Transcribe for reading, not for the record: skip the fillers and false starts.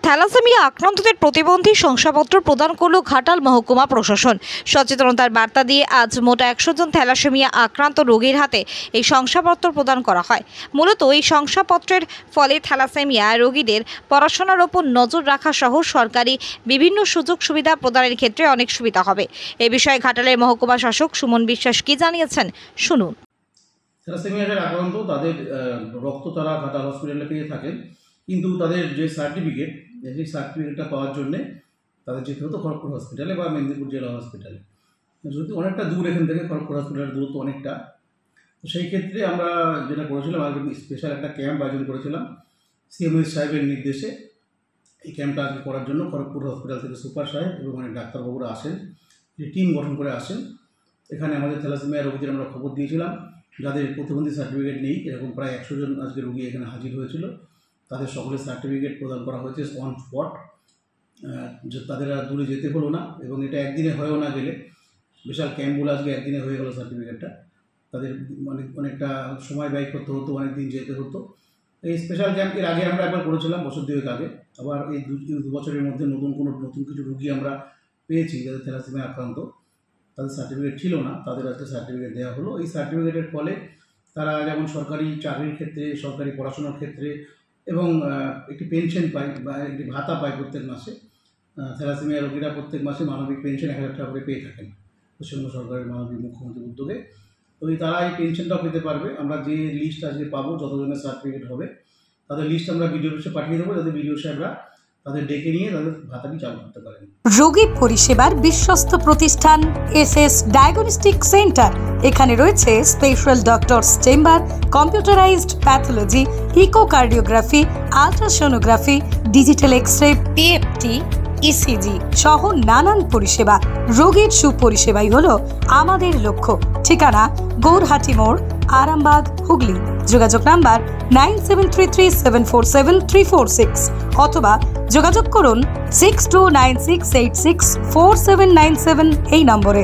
Thalassaemia আক্রান্তদের প্রতিবন্ধী শংসাপত্র প্রদান করল ঘাটাল মহকুমা প্রশাসন। সচেতনতার বার্তা দিয়ে আজ মোট 100 জন থ্যালাসেমিয়া আক্রান্ত রোগীর হাতে এই শংসাপত্র প্রদান করা হয়। মূলত এই শংসাপত্রের ফলে থ্যালাসেমিয়া রোগীদের পড়াশোনার ওপর নজর রাখা সহ সরকারি বিভিন্ন সুযোগ সুবিধা প্রদানের ক্ষেত্রে অনেক সুবিধা হবে। এ বিষয়ে ঘাটালের মহকুমা শাসক সুমন বিশ্বাস কি জানিয়েছেন শুনুন। থ্যালাসেমিয়া যারা আক্রান্ত তাদের রক্ত তারা ঘাটাল হসপিটালে পেয়ে থাকেন, কিন্তু তাদের যে সার্টিফিকেট সেই সার্টিফিকেটটা পাওয়ার জন্যে তাদের যেতে হতো খড়গপুর হসপিটালে বা মেদিনীপুর জেলা হসপিটালে। যদি অনেকটা দূর এখান থেকে খড়গপুর হসপিটালের দূরত্ব অনেকটা, তো সেই ক্ষেত্রে আমরা যেটা করেছিলাম আজকে স্পেশাল একটা ক্যাম্প আয়োজন করেছিলাম সিএমএস সাহেবের নির্দেশে। এই ক্যাম্পটা আজকে করার জন্য খড়গপুর হসপিটাল থেকে সুপার সাহেব এবং অনেক ডাক্তারবাবুরা আসেন, যে টিম গঠন করে আসেন। এখানে আমাদের থ্যালাসেমিয়া রোগীদের আমরা খবর দিয়েছিলাম যাদের প্রতিবন্ধী সার্টিফিকেট নেই, এরকম প্রায় 100 জন আজকে রোগী এখানে হাজির হয়েছিল। তাদের সকলের সার্টিফিকেট প্রদান করা হয়েছে অন স্পট, যে তাদের আর দূরে যেতে হলো না এবং এটা একদিনে হয়েও না গেলে বিশাল ক্যাম্পগুলো আজকে একদিনে হয়ে গেলো। সার্টিফিকেটটা তাদের অনেকটা সময় ব্যয় করতে হতো, অনেক দিন যেতে হতো। এই স্পেশাল ক্যাম্পের আগে আমরা একবার করেছিলাম বছর দুয়েক আগে, আবার এই দু বছরের মধ্যে নতুন কিছু রুগী আমরা পেয়েছি যাদের থ্যালাসেমিয়া আক্রান্ত, তাদের সার্টিফিকেট ছিল না, তাদের আজকে সার্টিফিকেট দেওয়া হলো। এই সার্টিফিকেটের ফলে তারা যেমন সরকারি চাকরির ক্ষেত্রে, সরকারি পড়াশোনার ক্ষেত্রে এবং একটি পেনশন পায় বা একটি ভাতা পায় প্রত্যেক মাসে। থ্যালাসেমিয়া রোগীরা প্রত্যেক মাসে মানবিক পেনশন 1000 টাকা করে পেয়ে থাকেন পশ্চিমবঙ্গ সরকারের মানবিক মুখ্যমন্ত্রীর উদ্যোগে। তো তারা এই পেনশনটাও পেতে পারবে। আমরা যে লিস্ট আজকে পাবো, যতজনের সার্টিফিকেট হবে তাদের লিস্ট আমরা বিডিও অফিসে পাঠিয়ে দেবো, যাতে বিডিও সাহেবরা তাদের ডেকে নিয়ে তাদের ভাতাটি চালু করতে পারেন। রোগী পরিষেবার বিশ্বস্ত প্রতিষ্ঠান এসএস ডায়াগনস্টিক সেন্টার। এখানে রয়েছে special doctors chamber, computerised pathology, echocardiography, ultrasonography, digital X-ray, PFT, ECG সহ নানান পরিষেবা। রোগীর সুপরিষেবাই হলো আমাদের লক্ষ্য। ঠিকানা গৌরহাটি মোড়, আরামবাগ, হুগলি। যোগাযোগ নাম্বার 9733747346 অথবা যোগাযোগ করুন 6296864797 এই নম্বরে।